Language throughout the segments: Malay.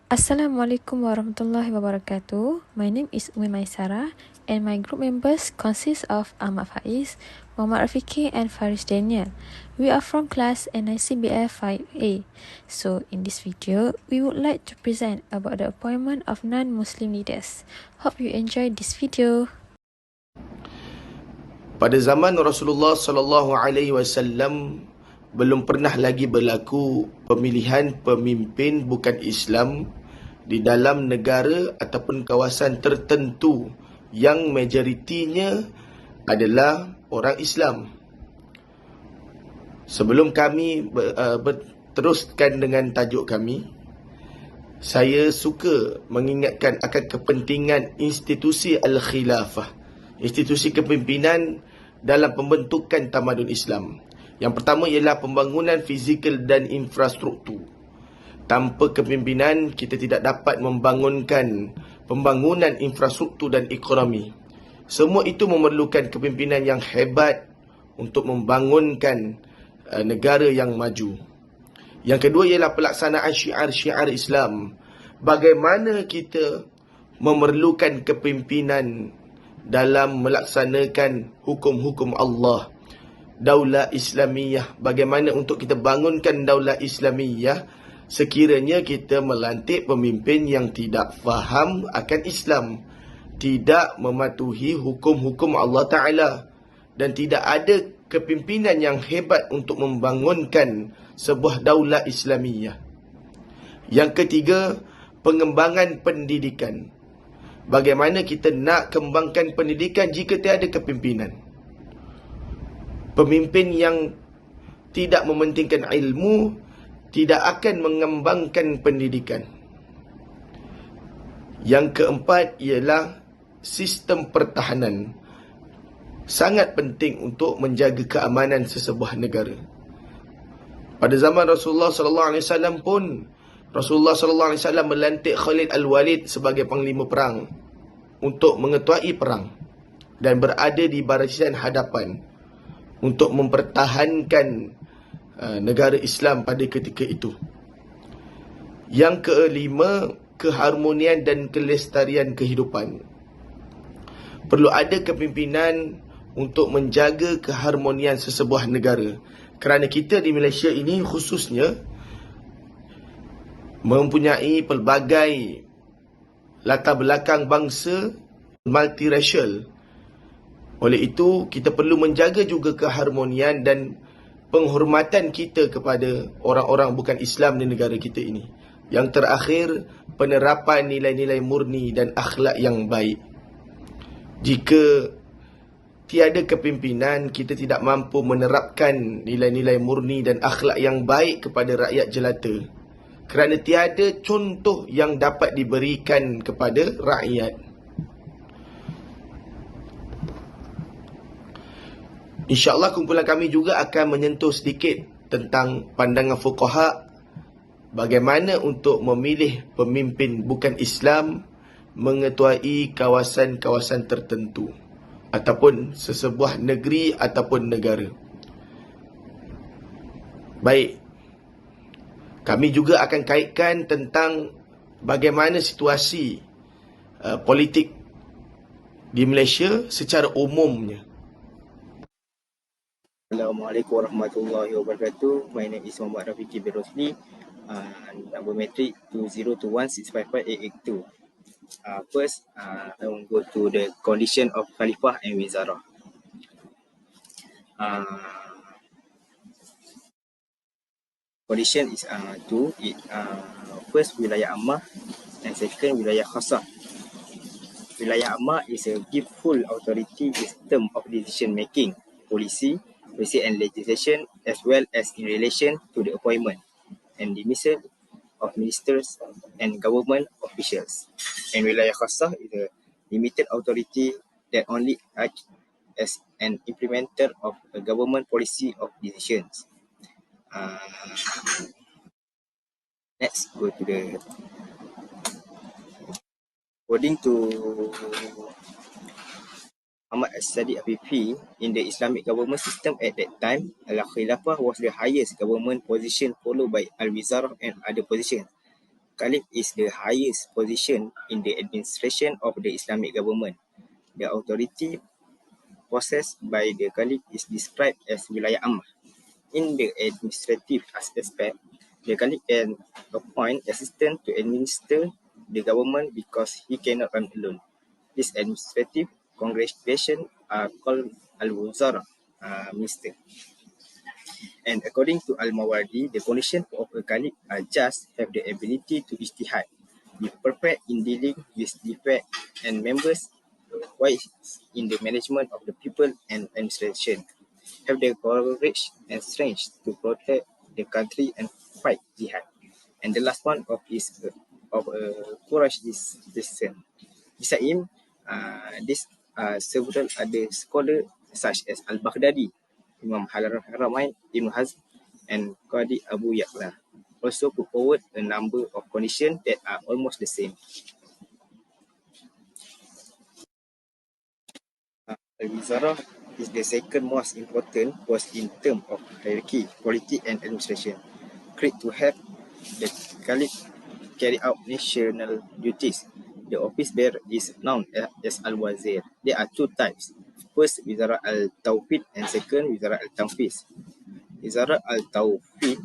Assalamualaikum warahmatullahi wabarakatuh. My name is maisarah and my group members consist of Ahmad Faiz, Mohammad Rafiqi and Faris Daniel. We are from class NICBF5A. So in this video, we would like to present about the appointment of non-Muslim leaders. Hope you enjoy this video. Pada zaman Rasulullah sallallahu alaihi wasallam belum pernah lagi berlaku pemilihan pemimpin bukan Islam di dalam negara ataupun kawasan tertentu yang majoritinya adalah orang Islam. Sebelum kami berteruskan dengan tajuk kami, saya suka mengingatkan akan kepentingan institusi Al-Khilafah, institusi kepimpinan dalam pembentukan tamadun Islam. Yang pertama ialah pembangunan fizikal dan infrastruktur. Tanpa kepimpinan, kita tidak dapat membangunkan pembangunan infrastruktur dan ekonomi. Semua itu memerlukan kepimpinan yang hebat untuk membangunkan negara yang maju. Yang kedua ialah pelaksanaan syiar-syiar Islam. Bagaimana kita memerlukan kepimpinan dalam melaksanakan hukum-hukum Allah. Daulah Islamiyah. Bagaimana untuk kita bangunkan daulah Islamiyah sekiranya kita melantik pemimpin yang tidak faham akan Islam, tidak mematuhi hukum-hukum Allah Ta'ala, dan tidak ada kepimpinan yang hebat untuk membangunkan sebuah daulah Islamiyah. Yang ketiga, pengembangan pendidikan. Bagaimana kita nak kembangkan pendidikan jika tiada kepimpinan? Pemimpin yang tidak mementingkan ilmu tidak akan mengembangkan pendidikan. Yang keempat ialah sistem pertahanan. Sangat penting untuk menjaga keamanan sesebuah negara. Pada zaman Rasulullah SAW pun, Rasulullah SAW melantik Khalid Al-Walid sebagai panglima perang untuk mengetuai perang dan berada di barisan hadapan untuk mempertahankan negara Islam pada ketika itu. Yang kelima, keharmonian dan kelestarian kehidupan. Perlu ada kepimpinan untuk menjaga keharmonian sesebuah negara. Kerana kita di Malaysia ini khususnya mempunyai pelbagai latar belakang bangsa multiracial. Oleh itu, kita perlu menjaga juga keharmonian dan penghormatan kita kepada orang-orang bukan Islam di negara kita ini. Yang terakhir, penerapan nilai-nilai murni dan akhlak yang baik. Jika tiada kepimpinan, kita tidak mampu menerapkan nilai-nilai murni dan akhlak yang baik kepada rakyat jelata. Kerana tiada contoh yang dapat diberikan kepada rakyat. InsyaAllah kumpulan kami juga akan menyentuh sedikit tentang pandangan fuqaha bagaimana untuk memilih pemimpin bukan Islam mengetuai kawasan-kawasan tertentu ataupun sesebuah negeri ataupun negara. Baik, kami juga akan kaitkan tentang bagaimana situasi politik di Malaysia secara umumnya. Assalamualaikum warahmatullahi wabarakatuh. My name is Mohammad Rafiqi bin Rosli. Number metric 2021655882. First, I will go to the condition of Khalifah and Wizarah. Condition is two. First, wilayah ammah, and second, wilayah khasah. Wilayah ammah is a give full authority in terms of decision making, policy and legislation, as well as in relation to the appointment and dismissal of ministers and government officials. And wilayah khasah is a limited authority that only acts as an implementer of a government policy of decisions. Let's go to the according to Ahmad As-Sadiq APP, in the Islamic government system at that time, Al-Khilafah was the highest government position, followed by Al-Wizarah and other positions. Caliph is the highest position in the administration of the Islamic government. The authority possessed by the Caliph is described as wilayah ammah. In the administrative aspect, the Caliph can appoint assistants to administer the government because he cannot run alone. These administrative congregations are called al-wuzara, minister. And according to Al-Mawardi, the condition of a caliph are just have the ability to ijtihad, be perfect in dealing with defect and members, wise in the management of the people and administration, have the courage and strength to protect the country and fight jihad. And the last one is of Quraysh decision. Beside him, this several other scholars such as Al-Baghdadi, Imam Haramain, Ibn Hazm, and Qadi Abu Ya'la also put forward a number of conditions that are almost the same. Al-Wizarah is the second most important post in terms of hierarchy, quality, and administration. Created to help the Caliph carry out national duties. The office bearer is known as Al-Wazir. There are two types. First, Wizarah Al-Tawfiq, and second, Wizarah Al-Tanfiz. Wizarah Al-Tawfiq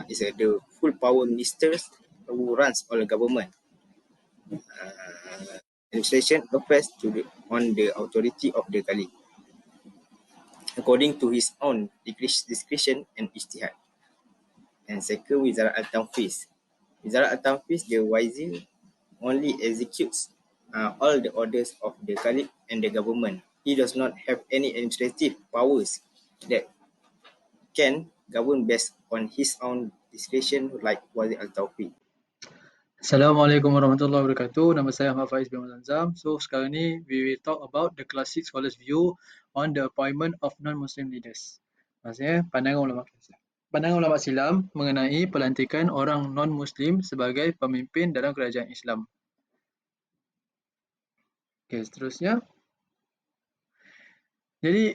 is the full power ministers who runs all the government. Administration refers to on the authority of the Caliph, according to his own discretion and ijtihad. And second, Wizarah Al-Tanfiz. Wizarah Al-Tanfiz, the wazir, only executes all the orders of the Caliph and the government. He does not have any administrative powers that can govern based on his own discretion like Wazir Al-Tawfiq. Assalamualaikum warahmatullahi wabarakatuh. Nama saya Ahmad Faiz bin Zanzam. So sekarang ni we will talk about the classic scholars view on the appointment of non-Muslim leaders. Maksudnya pandangan ulama silam mengenai pelantikan orang non-Muslim sebagai pemimpin dalam kerajaan Islam. Okey, seterusnya. Jadi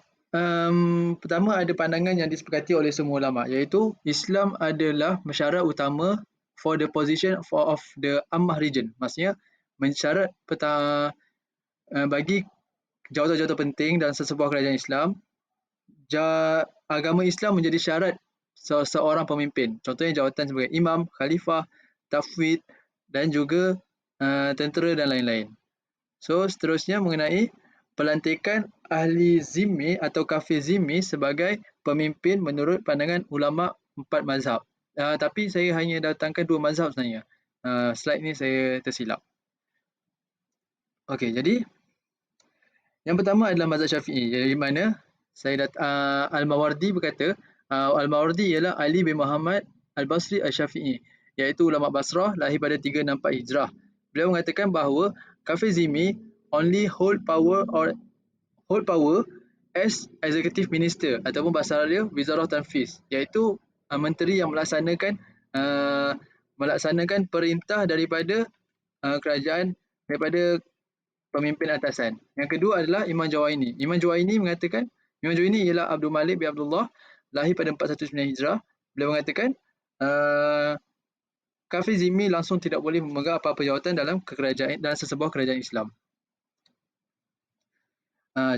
pertama ada pandangan yang disepakati oleh semua ulama, iaitu Islam adalah syarat utama for the position of the Ammah region. Maksudnya mensyarat bagi jawatan-jawatan penting dalam sesebuah kerajaan Islam, agama Islam menjadi syarat seorang pemimpin. Contohnya jawatan sebagai imam, khalifah, tafwid dan juga tentera dan lain-lain. So seterusnya mengenai pelantikan ahli zimmi atau kafir zimmi sebagai pemimpin menurut pandangan ulama 4 mazhab. Tapi saya hanya datangkan 2 mazhab sebenarnya. Slide ni saya tersilap. Okey, jadi yang pertama adalah mazhab Syafi'i, di mana Al-Mawardi berkata, Al-Mawardi ialah Ali bin Muhammad Al-Basri Al-Syafi'i, iaitu ulama Basrah, lahir pada 364 Hijrah. Beliau mengatakan bahawa kafir zimmi only hold power as executive minister, ataupun bahasa dia Wizarah Tanfiz, iaitu menteri yang melaksanakan perintah daripada kerajaan, daripada pemimpin atasan. Yang kedua adalah Imam Jawaini. Imam Jawaini ialah Abdul Malik bin Abdullah, lahir pada 419 Hijrah. Beliau mengatakan kafir zimmi langsung tidak boleh memegang apa-apa jawatan dalam sesebuah kerajaan Islam.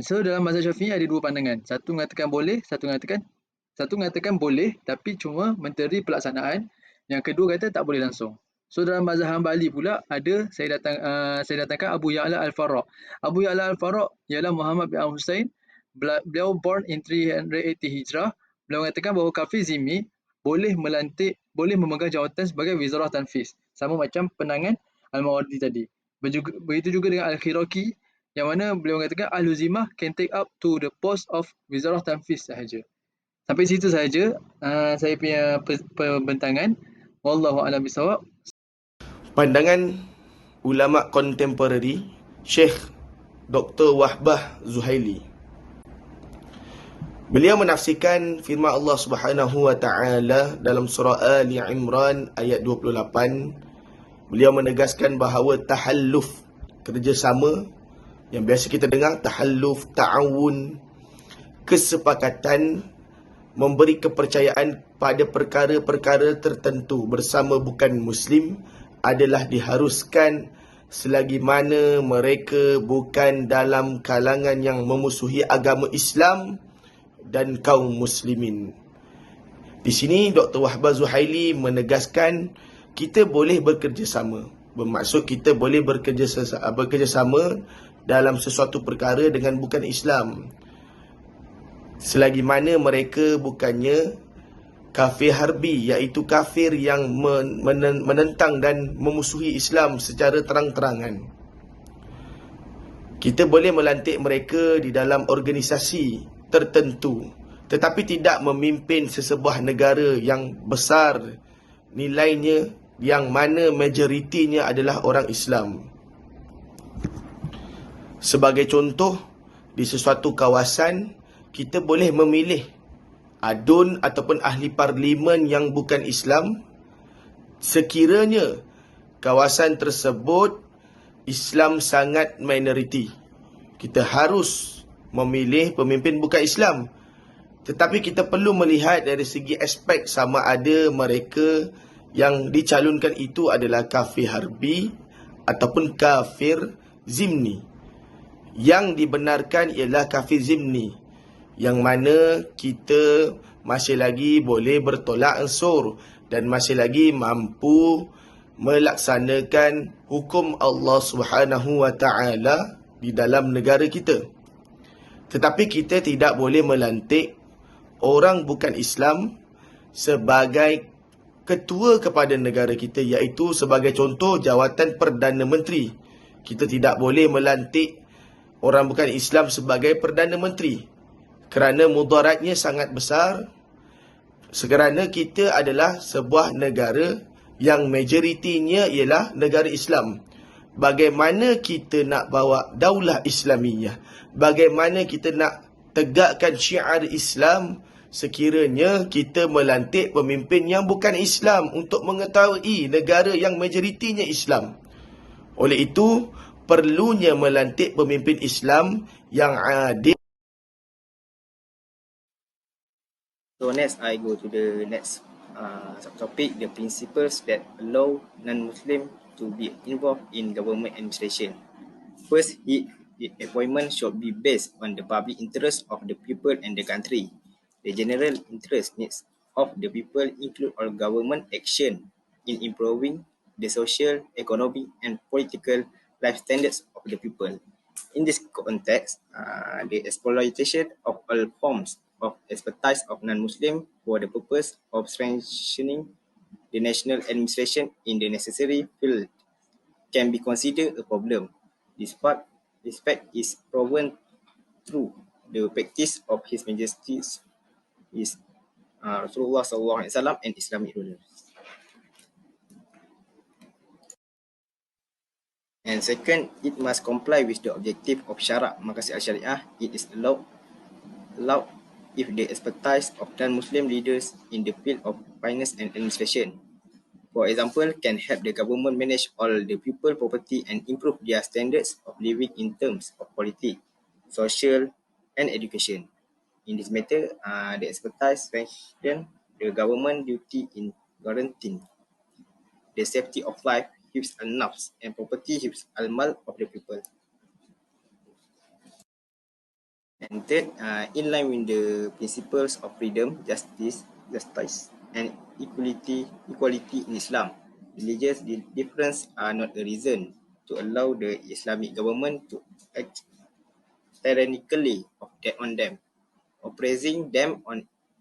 So dalam mazhab Syafi'i ada 2 pandangan. Satu mengatakan boleh, satu mengatakan boleh tapi cuma menteri pelaksanaan. Yang kedua kata tak boleh langsung. So dalam mazhab Hambali pula ada saya datangkan Abu Ya'la Al-Farra. Abu Ya'la Al-Farra ialah Muhammad bin Hussein. Beliau born in 380 Hijrah. Beliau mengatakan bahawa kafir zimmi boleh memegang jawatan sebagai Wizarah Tanfiz, sama macam pandangan Al-Mawardi tadi. Begitu juga dengan Al-Khiraqi, yang mana beliau mengatakan Ahlu Zimah can take up to the post of Wizarah Tanfiz sahaja. Sampai situ sahaja saya punya pembentangan. Wallahu a'lam bishawab. Pandangan ulama kontemporari Syekh Dr. Wahbah Zuhaili. Beliau menafsirkan firman Allah Subhanahu wa taala dalam surah Ali Imran ayat 28. Beliau menegaskan bahawa tahalluf, kerjasama yang biasa kita dengar, tahalluf, ta'awun, kesepakatan memberi kepercayaan pada perkara-perkara tertentu bersama bukan Muslim adalah diharuskan selagi mana mereka bukan dalam kalangan yang memusuhi agama Islam dan kaum muslimin. Di sini Dr. Wahbah Zuhaili menegaskan kita boleh bekerjasama. Bermaksud kita boleh bekerjasama dalam sesuatu perkara dengan bukan Islam. Selagi mana mereka bukannya kafir harbi, iaitu kafir yang menentang dan memusuhi Islam secara terang-terangan. Kita boleh melantik mereka di dalam organisasi tertentu, tetapi tidak memimpin sesebuah negara yang besar nilainya, yang mana majoritinya adalah orang Islam. Sebagai contoh, di sesuatu kawasan, kita boleh memilih adun ataupun ahli parlimen yang bukan Islam sekiranya kawasan tersebut Islam sangat minoriti. Kita harus memilih pemimpin bukan Islam. Tetapi kita perlu melihat dari segi aspek sama ada mereka yang dicalonkan itu adalah kafir harbi ataupun kafir zimni. Yang dibenarkan ialah kafir zimni, yang mana kita masih lagi boleh bertolak ansur dan masih lagi mampu melaksanakan hukum Allah Subhanahu wa taala di dalam negara kita. Tetapi kita tidak boleh melantik orang bukan Islam sebagai ketua kepada negara kita, iaitu sebagai contoh jawatan Perdana Menteri. Kita tidak boleh melantik orang bukan Islam sebagai Perdana Menteri kerana mudaratnya sangat besar, kerana kita adalah sebuah negara yang majoritinya ialah negara Islam. Bagaimana kita nak bawa daulah Islamiyah? Bagaimana kita nak tegakkan syiar Islam sekiranya kita melantik pemimpin yang bukan Islam untuk mengetahui negara yang majoritinya Islam? Oleh itu, perlunya melantik pemimpin Islam yang adil. So next, I go to the next subtopic, the principles that allow non-Muslim to be involved in government administration. First, the appointment should be based on the public interest of the people and the country. The general interest needs of the people include all government action in improving the social, economic, and political life standards of the people. In this context, the exploitation of all forms of expertise of non-Muslim for the purpose of strengthening the national administration in the necessary field can be considered a problem. This fact is proven through the practice of His Majesty's Rasulullah SAW and Islamic rulers. And second, it must comply with the objective of Syarak Maqasid al-Syariah. It is allowed if the expertise of non-Muslim leaders in the field of finance and administration, for example, can help the government manage all the people property and improve their standards of living in terms of politics, social, and education. In this matter, the expertise strengthens the government duty in guaranteeing the safety of life, hifz al-nafs, and property hifz al-mal of the people. And third, in line with the principles of freedom, justice, and equality in Islam, religious differences are not a reason to allow the Islamic government to act tyrannically on them, oppressing them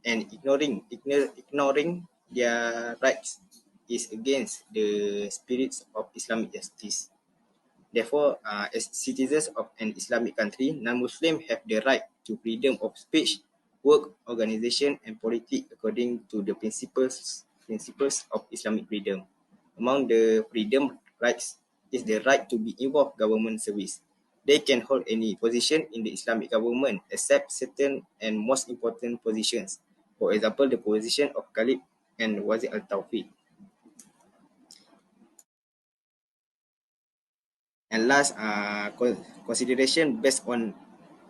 and ignoring their rights is against the spirits of Islamic justice. Therefore, as citizens of an Islamic country, non-Muslims have the right to freedom of speech, work, organization, and politics according to the principles of Islamic freedom. Among the freedom rights is the right to be involved government service. They can hold any position in the Islamic government except certain and most important positions. For example, the position of Caliph and Wazir al-Tawfiq. And last, consideration based on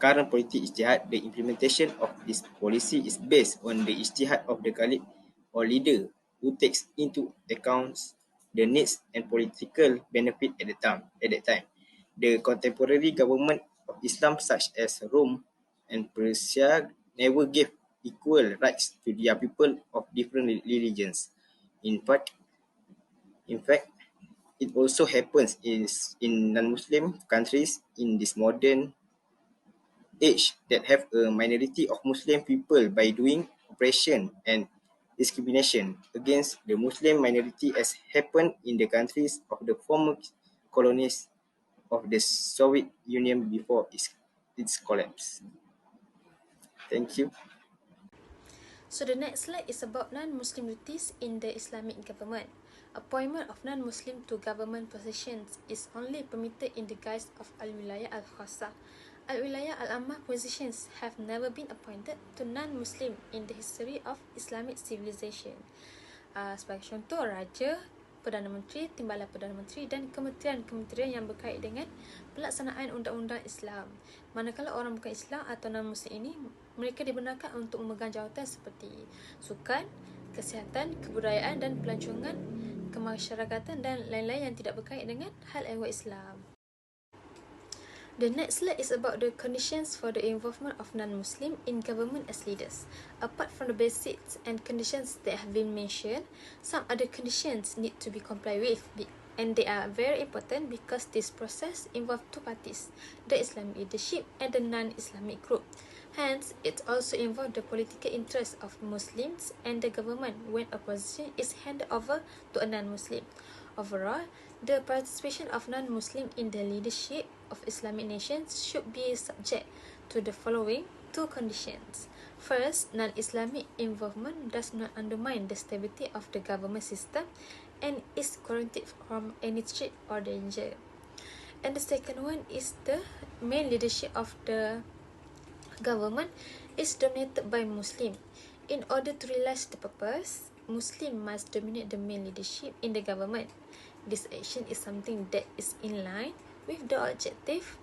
current policy ijtihad, the implementation of this policy is based on the ijtihad of the Caliph or leader who takes into account the needs and political benefit at that time. The contemporary government of Islam, such as Rome and Persia, never gave equal rights to their people of different religions. In fact, it also happens in non-Muslim countries in this modern age that have a minority of Muslim people by doing oppression and discrimination against the Muslim minority as happened in the countries of the former colonies of the Soviet Union before its collapse. Thank you. So the next slide is about non-Muslim duties in the Islamic government. Appointment of non-Muslim to government positions is only permitted in the guise of al-wilayah al-khassa. Al-wilayah al-ammah positions have never been appointed to non-Muslim in the history of Islamic civilization. Sebagai contoh, Raja, Perdana Menteri, Timbalan Perdana Menteri dan kementerian-kementerian yang berkait dengan pelaksanaan undang-undang Islam. Manakala orang bukan Islam atau non-Muslim ini, mereka dibenarkan untuk memegang jawatan seperti sukan, kesihatan, kebudayaan dan pelancongan, kemasyarakatan dan lain-lain yang tidak berkait dengan hal ehwal Islam. The next slide is about the conditions for the involvement of non-Muslim in government as leaders. Apart from the basics and conditions that have been mentioned, some other conditions need to be complied with, and they are very important because this process involves two parties, the Islamic leadership and the non-Islamic group. Hence, it also involves the political interests of Muslims and the government when a position is handed over to a non-Muslim. Overall, the participation of non-Muslim in the leadership of Islamic nations should be subject to the following two conditions. First, non-Islamic involvement does not undermine the stability of the government system and is guaranteed from any threat or danger. And the second one is the main leadership of the government is dominated by Muslim. In order to realize the purpose, Muslim must dominate the main leadership in the government. This action is something that is in line with the objective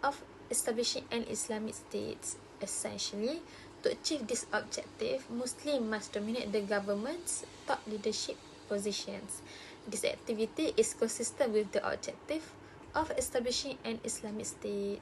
of establishing an Islamic state. Essentially, to achieve this objective, Muslim must dominate the government's top leadership positions. This activity is consistent with the objective of establishing an Islamic state.